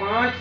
5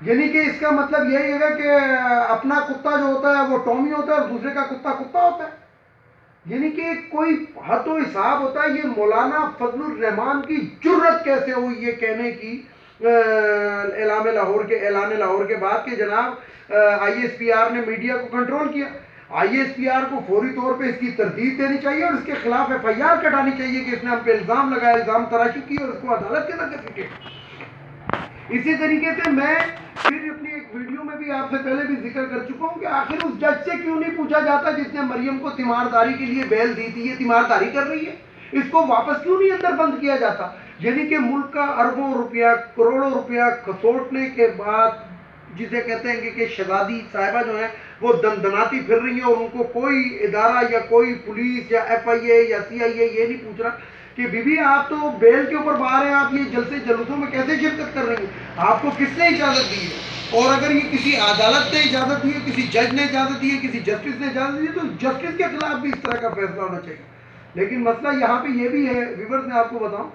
یعنی کہ اس کا مطلب یہی ہے کہ اپنا کتا جو ہوتا ہے وہ ٹومی ہوتا ہے اور دوسرے کا کتا کتا ہوتا ہے. یعنی کہ کوئی حد و حساب ہوتا ہے. یہ مولانا فضل الرحمان کی جرت کیسے ہوئی یہ کہنے کی اعلان لاہور کے بعد کہ جناب آئی ایس پی آر نے میڈیا کو کنٹرول کیا. آئی ایس پی آر کو فوری طور پہ اس کی تردید دینی چاہیے اور اس کے خلاف ایف آئی آر کٹانی چاہیے کہ اس نے ہم پہ الزام لگایا, الزام تراشی کی اور اس کو عدالت کے اندر پیٹے. اسی طریقے سے میں پھر اپنی ایک ویڈیو میں بھی آپ سے پہلے بھی ذکر کر چکا ہوں کہ آخر اس جج سے کیوں نہیں پوچھا جاتا جس نے مریم کو تیمارداری کے لیے بیل دی تھی, یہ تیمارداری کر رہی ہے, اس کو واپس کیوں نہیں اندر بند کیا جاتا. یعنی کہ ملک کا اربوں روپیہ کروڑوں روپیہ کھسوٹنے کے بعد جسے کہتے ہیں کہ شہزادی صاحبہ جو ہیں وہ دندناتی پھر رہی ہیں اور ان کو کوئی ادارہ یا کوئی پولیس یا ایف آئی اے یا سی آئی اے یہ نہیں پوچھ رہا کہ بی بی آپ تو بیل کے اوپر باہر ہیں, آپ یہ جلسے جلوسوں میں کیسے شرکت کر رہی ہیں, آپ کو کس نے اجازت دی ہے. اور اگر یہ کسی عدالت نے اجازت دی ہے, کسی جج نے اجازت دی ہے, کسی جسٹس نے اجازت دی ہے تو جسٹس کے خلاف بھی اس طرح کا فیصلہ ہونا چاہیے. لیکن مسئلہ یہاں پہ یہ بھی ہے ویورز, میں آپ کو بتاؤں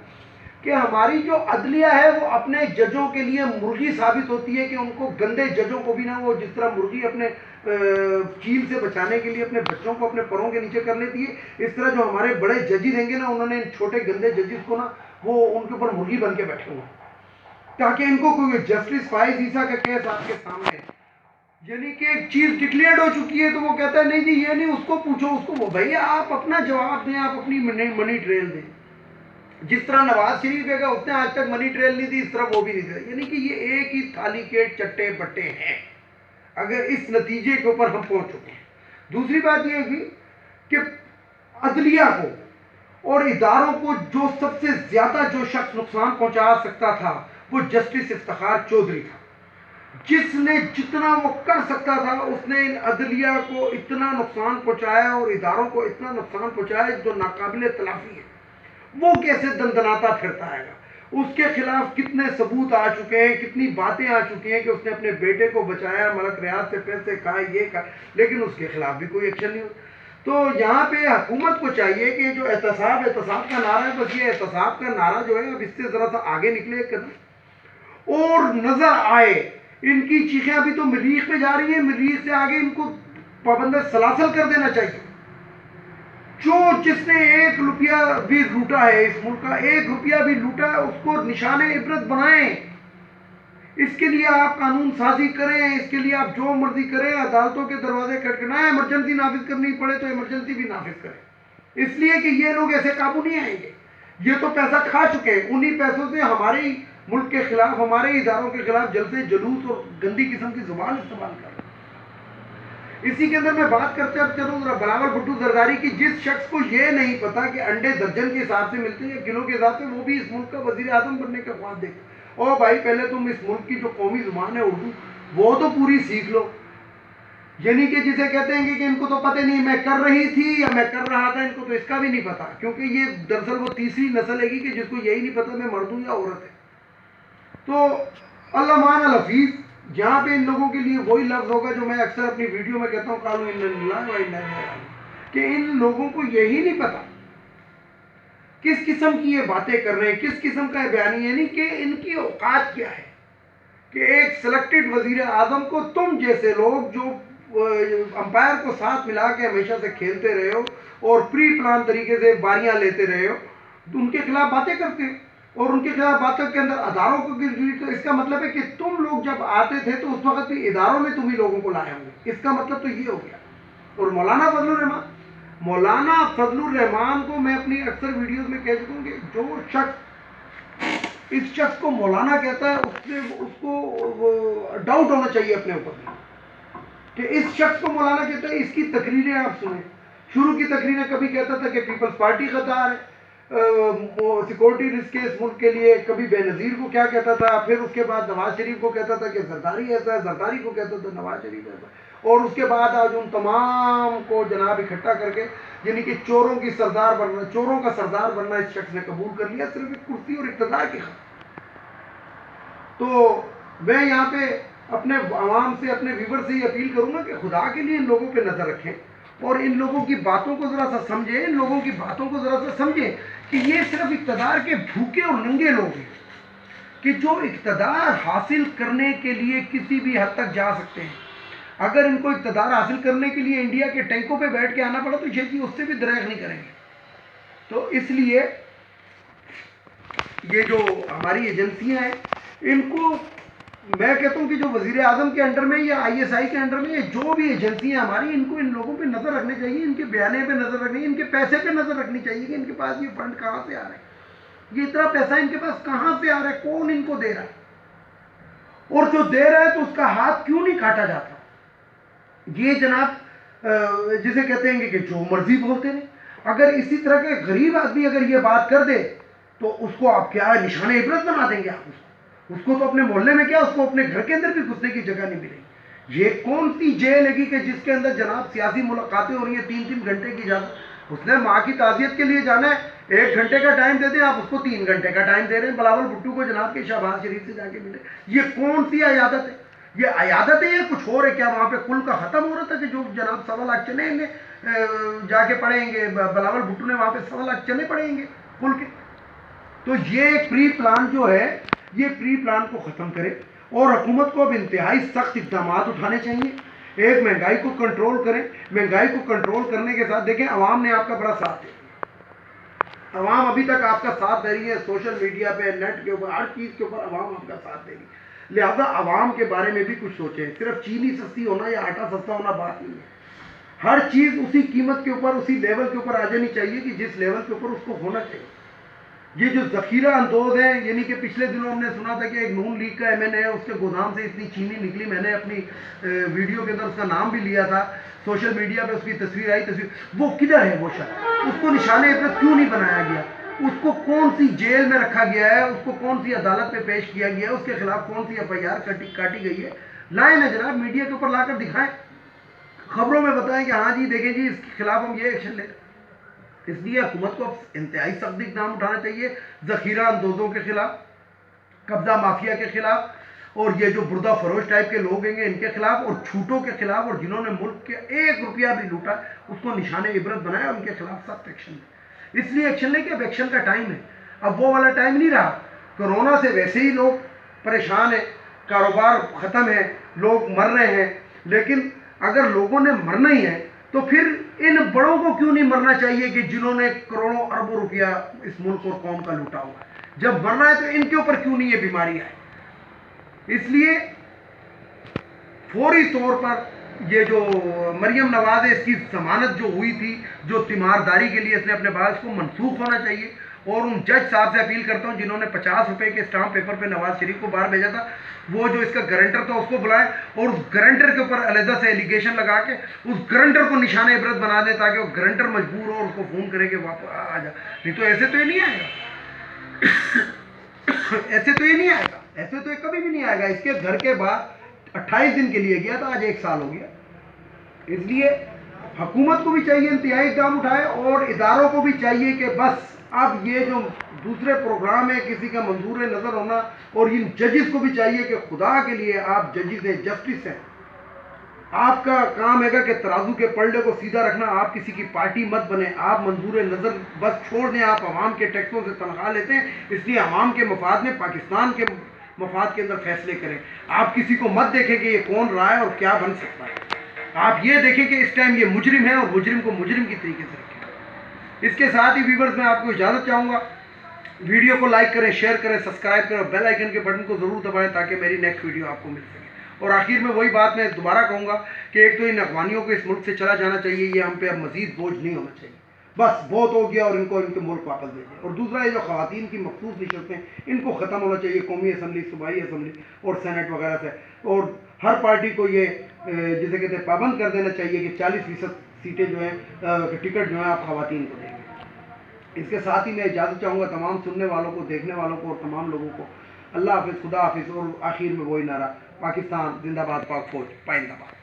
کہ ہماری جو عدلیہ ہے وہ اپنے ججوں کے لیے مرغی ثابت ہوتی ہے کہ ان کو گندے ججوں کو بھی نہ وہ جس طرح مرغی اپنے چیل سے بچانے کے لیے اپنے بچوں کو اپنے پروں کے نیچے کر لیتی ہے, اس طرح جو ہمارے بڑے ججی رہیں گے نا انہوں نے ان چھوٹے گندے ججز کو نا وہ ان کے اوپر مرغی بن کے بیٹھے ہوئے تاکہ ان کو کوئی جسٹس فائز عیسیٰ کا کیس آپ کے سامنے ہے. یعنی کہ ایک چیز ڈکلیئرڈ ہو چکی ہے تو وہ کہتا ہے نہیں جی یہ نہیں, اس کو پوچھو, اس کو وہ بھائی آپ اپنا جواب دیں, آپ اپنی منی ٹریل دیں. جس طرح نواز شریف ہے اس نے آج تک منی ٹریل نہیں دی, اس طرح وہ بھی نہیں دی. یعنی کہ یہ ایک ہی تھالی کے چٹے بٹے ہیں اگر اس نتیجے کے اوپر ہم پہنچ چکے ہیں. دوسری بات یہ ہے کہ عدلیہ کو اور اداروں کو جو سب سے زیادہ جو شخص نقصان پہنچا سکتا تھا وہ جسٹس افتخار چودھری تھا, جس نے جتنا وہ کر سکتا تھا اس نے ان عدلیہ کو اتنا نقصان پہنچایا اور اداروں کو اتنا نقصان پہنچایا جو ناقابل تلافی ہے. وہ کیسے دندناتا پھرتا ہے گا, اس کے خلاف کتنے ثبوت آ چکے ہیں, کتنی باتیں آ چکی ہیں کہ اس نے اپنے بیٹے کو بچایا, ملک ریاض سے پیسے کھائے, یہ کہا, لیکن اس کے خلاف بھی کوئی ایکشن نہیں ہوتا. تو یہاں پہ حکومت کو چاہیے کہ جو احتساب کا نعرہ ہے, بس یہ احتساب کا نعرہ جو ہے اب اس سے ذرا سا آگے نکلے کرنا اور نظر آئے. ان کی چیخیں ابھی تو مریخ پہ جا رہی ہیں, مریخ سے آگے ان کو پابند سلاسل کر دینا چاہیے. جو جس نے 1 روپیہ بھی لوٹا ہے اس ملک کا, 1 روپیہ بھی لوٹا ہے, اس کو نشان عبرت بنائیں. اس کے لیے آپ قانون سازی کریں, اس کے لیے آپ جو مرضی کریں, عدالتوں کے دروازے کھٹکھٹائیں, ایمرجنسی نافذ کرنی پڑے تو ایمرجنسی بھی نافذ کریں, اس لیے کہ یہ لوگ ایسے قابو نہیں آئیں گے. یہ تو پیسہ کھا چکے ہیں, انہی پیسوں سے ہمارے ملک کے خلاف, ہمارے اداروں کے خلاف جلسے جلوس اور گندی قسم کی زبان استعمال کر رہے ہیں. اسی کے اندر میں بات کرتے اب چلوں بلاول بھٹو زرداری کی, جس شخص کو یہ نہیں پتا کہ انڈے درجن کے حساب سے ملتے ہیں یا کلو کے حساب سے, وہ بھی اس ملک کا وزیر اعظم بننے کا خواب دیکھتے. اور بھائی پہلے تم اس ملک کی جو قومی زبان ہے اردو وہ تو پوری سیکھ لو. یعنی کہ جسے کہتے ہیں کہ ان کو تو پتہ نہیں میں کر رہی تھی یا میں کر رہا تھا, ان کو تو اس کا بھی نہیں پتا, کیونکہ یہ دراصل وہ تیسری نسل ہے کہ جس کو یہی نہیں پتا میں مرد ہوں یا عورت ہے. تو اللہ مان الحفیظ, جہاں پہ ان لوگوں کے لیے وہی لفظ ہوگا جو میں اکثر اپنی ویڈیو میں کہتا ہوں, قالوا انا للہ و انا الیہ راجعون, کہ ان لوگوں کو یہی نہیں پتا کس قسم کی یہ باتیں کر رہے ہیں, کس قسم کا بیانی, یعنی کہ ان کی اوقات کیا ہے کہ ایک سلیکٹڈ وزیر اعظم کو تم جیسے لوگ جو امپائر کو ساتھ ملا کے ہمیشہ سے کھیلتے رہے ہو اور پری پلان طریقے سے باریاں لیتے رہے ہو, ان کے خلاف باتیں کرتے ہیں اور ان کے خلاف باتوں کے اندر اداروں کو گرگری. تو اس کا مطلب ہے کہ تم لوگ جب آتے تھے تو اس وقت بھی اداروں میں تم ہی لوگوں کو لائے ہوں گے, اس کا مطلب تو یہ ہو گیا. اور مولانا فضل الرحمان کو میں اپنی اکثر ویڈیوز میں کہہ چکا ہوں کہ جو شخص اس شخص کو مولانا کہتا ہے اس کو ڈاؤٹ ہونا چاہیے اپنے اوپر کہ اس شخص کو مولانا کہتا ہے. اس کی تقریریں آپ سنیں, شروع کی تقریریں کبھی کہتا تھا کہ پیپلز پارٹی غدار ہے, سیکورٹی رسک ہے اس ملک کے لیے, کبھی بے نظیر کو کیا کہتا تھا, پھر اس کے بعد نواز شریف کو کہتا تھا کہ زرداری ایسا ہے, زرداری کو کہتا تھا نواز شریف ایسا, اور اس کے بعد آج ان تمام کو جناب اکٹھا کر کے یعنی کہ چوروں کا سردار بننا اس شخص نے قبول کر لیا صرف ایک کرسی اور اقتدار کی خاطر. تو میں یہاں پہ اپنے عوام سے, اپنے ویور سے یہ اپیل کروں گا کہ خدا کے لیے ان لوگوں پہ نظر رکھیں اور ان لوگوں کی باتوں کو ذرا سا سمجھیں, ان لوگوں کی باتوں کو ذرا سا سمجھیں کہ یہ صرف اقتدار کے بھوکے اور ننگے لوگ ہیں. کہ جو اقتدار حاصل کرنے کے لیے کسی بھی حد تک جا سکتے ہیں، اگر ان کو اقتدار حاصل کرنے کے لیے انڈیا کے ٹینکوں پہ بیٹھ کے آنا پڑا تو یہ چیز اس سے بھی دریغ نہیں کریں گے۔ تو اس لیے یہ جو ہماری ایجنسیاں ہیں، ان کو میں کہتا ہوں کہ جو وزیر اعظم کے انڈر میں یا ISI کے انڈر میں، یہ جو بھی ایجنسیاں ہماری، ان کو ان لوگوں پہ نظر رکھنی چاہیے، ان کے بیانے پہ نظر رکھنی، ان کے پیسے پہ نظر رکھنی چاہیے کہ ان کے پاس یہ فنڈ کہاں سے آ رہا ہے، یہ اتنا پیسہ ان کے پاس کہاں سے آ رہا ہے، کون ان کو دے رہا ہے، اور جو دے رہا ہے تو اس کا ہاتھ کیوں نہیں کاٹا جاتا۔ یہ جناب جسے کہتے ہیں کہ جو مرضی بولتے ہیں، اگر اسی طرح کے غریب آدمی اگر یہ بات کر دے تو اس کو آپ کیا نشان عبرت بنا دیں گے آپ اس کو تو اپنے محلے میں کیا، اس کو اپنے گھر کے اندر بھی گھسنے کی جگہ نہیں ملے گی۔ یہ کون سی جیل ہے کہ جس کے اندر جناب سیاسی ملاقاتیں ہو رہی ہیں 3-3 گھنٹے کی اجازت، اس نے ماں کی تعزیت کے لیے جانا ہے، 1 گھنٹے کا ٹائم دے دیں، آپ اس کو 3 گھنٹے کا ٹائم دے رہے ہیں، بلاول بھٹو کو جناب کے شہباز شریف سے جا کے ملے۔ یہ کون سی عیادت ہے؟ یہ عیادت ہے یا کچھ اور ہے؟ کیا وہاں پہ کل کا ختم ہو رہا تھا کہ جو جناب 1.25 لاکھ چنے گے جا کے پڑیں گے، بلاول بھٹو نے وہاں پہ 1.25 لاکھ چنے پڑیں گے کل کے؟ تو یہ پری پلان جو ہے، یہ پری پلان کو ختم کرے، اور حکومت کو اب انتہائی سخت اقدامات اٹھانے چاہیے۔ ایک مہنگائی کو کنٹرول کریں، مہنگائی کو کنٹرول کرنے کے ساتھ دیکھیں عوام نے آپ کا بڑا ساتھ دیا، عوام ابھی تک آپ کا ساتھ دے رہی ہے، سوشل میڈیا پہ، نیٹ کے اوپر، ہر چیز کے اوپر عوام آپ کا ساتھ دے رہی ہے۔ لہذا عوام کے بارے میں بھی کچھ سوچیں، صرف چینی سستی ہونا یا آٹا سستا ہونا بات نہیں ہے، ہر چیز اسی قیمت کے اوپر، اسی لیول کے اوپر آ جانی چاہیے کہ جس لیول کے اوپر اس کو ہونا چاہیے۔ یہ جو ذخیرہ اندوز ہیں، یعنی کہ پچھلے دنوں ہم نے سنا تھا کہ ایک نون لیگ کا MN ہے، اس کے گودام سے اتنی چینی نکلی، میں نے اپنی ویڈیو کے اندر اس کا نام بھی لیا تھا، سوشل میڈیا پہ اس کی تصویر آئی، وہ کدھر ہے وہ شخص؟ اس کو نشان عبرت کیوں نہیں بنایا گیا؟ اس کو کون سی جیل میں رکھا گیا ہے؟ اس کو کون سی عدالت میں پیش کیا گیا ہے؟ اس کے خلاف کون سی FIR کاٹی گئی ہے؟ لائیں نا جناب، میڈیا کے اوپر لا کر دکھائیں، خبروں میں بتائیں کہ ہاں جی دیکھیں جی اس کے خلاف ہم یہ ایکشن لیں۔ اس لیے حکومت کو انتہائی سخت اقدام اٹھانا چاہیے ذخیرہ اندوزوں کے خلاف، قبضہ مافیا کے خلاف، اور یہ جو بردہ فروش ٹائپ کے لوگ ہیں ان کے خلاف، اور چھوٹوں کے خلاف، اور جنہوں نے ملک کے 1 روپیہ بھی لوٹا اس کو نشان عبرت بنایا، ان کے خلاف سخت ایکشن لیں۔ اس لیے ایکشن لیں کہ اب ایکشن کا ٹائم ہے، اب وہ والا ٹائم نہیں رہا۔ کرونا سے ویسے ہی لوگ پریشان ہیں، کاروبار ختم ہے، لوگ مر رہے ہیں، لیکن اگر لوگوں نے مرنا ہی ہے تو پھر ان بڑوں کو کیوں نہیں مرنا چاہیے کہ جنہوں نے کروڑوں اربوں روپیہ اس ملک اور قوم کا لوٹا ہوا ہے؟ جب مرنا ہے تو ان کے اوپر کیوں نہیں یہ بیماری آئے؟ اس لیے فوری طور پر یہ جو مریم نواز ہے، اس کی ضمانت جو ہوئی تھی، جو تیمارداری کے لیے اس نے اپنے بعد، اس کو منسوخ ہونا چاہیے، اور ان جج صاحب سے اپیل کرتا ہوں جنہوں نے 50 روپے کے اسٹامپ پیپر پہ نواز شریف کو باہر بھیجا تھا، وہ جو اس کا گارنٹر تھا اس کو بلائیں، اور اس گارنٹر کے اوپر علیحدہ سے ایلیگیشن لگا کے اس گارنٹر کو نشان عبرت بنا دیں، تاکہ وہ گارنٹر مجبور ہو اور اس کو فون کرے کہ واپس آ جا، نہیں تو ایسے تو یہ نہیں آئے گا، ایسے تو یہ نہیں آئے گا، ایسے تو یہ کبھی بھی نہیں آئے گا۔ اس کے گھر کے بعد 28 دن کے لیے گیا تھا، آج 1 سال ہو گیا۔ اس لیے حکومت کو بھی چاہیے انتہائی اقدام اٹھائے، اور اداروں کو بھی چاہیے کہ بس اب یہ جو دوسرے پروگرام ہے کسی کا منظور نظر ہونا، اور ان ججز کو بھی چاہیے کہ خدا کے لیے آپ ججز ہیں، جسٹس ہیں، آپ کا کام ہے کہ ترازو کے پلڑے کو سیدھا رکھنا، آپ کسی کی پارٹی مت بنے، آپ منظور نظر بس چھوڑ دیں، آپ عوام کے ٹیکسوں سے تنخواہ لیتے ہیں، اس لیے عوام کے مفاد میں، پاکستان کے مفاد کے اندر فیصلے کریں۔ آپ کسی کو مت دیکھیں کہ یہ کون رہا ہے اور کیا بن سکتا ہے، آپ یہ دیکھیں کہ اس ٹائم یہ مجرم ہے، اور مجرم کو مجرم کی طریقے سے رکھیں۔ اس کے ساتھ ہی ویورز میں آپ کو اجازت چاہوں گا، ویڈیو کو لائک کریں، شیئر کریں، سبسکرائب کریں، اور بیل آئیکن کے بٹن کو ضرور دبائیں تاکہ میری نیکسٹ ویڈیو آپ کو مل سکے۔ اور آخر میں وہی بات میں دوبارہ کہوں گا کہ ایک تو ان اخوانیوں کو اس ملک سے چلا جانا چاہیے، یہ ہم پہ اب مزید بوجھ نہیں ہونا چاہیے، بس بہت ہو گیا، اور ان کو ان کے ملک واپس بھیجیں۔ اور دوسرا یہ جو خواتین کی مخصوص نشستیں ان کو ختم ہونا چاہیے، قومی اسمبلی، صوبائی اسمبلی اور سینٹ وغیرہ سے، اور ہر پارٹی کو یہ جسے کہتے ہیں پابند کر دینا چاہیے کہ 40% سیٹیں جو ہیں، ٹکٹ جو ہیں آپ خواتین کو دیں گے۔ اس کے ساتھ ہی میں اجازت چاہوں گا تمام سننے والوں کو، دیکھنے والوں کو، اور تمام لوگوں کو، اللہ حافظ، خدا حافظ، اور آخر میں وہی نعرہ، پاکستان زندہ باد، پاک فوج پائندہ باد۔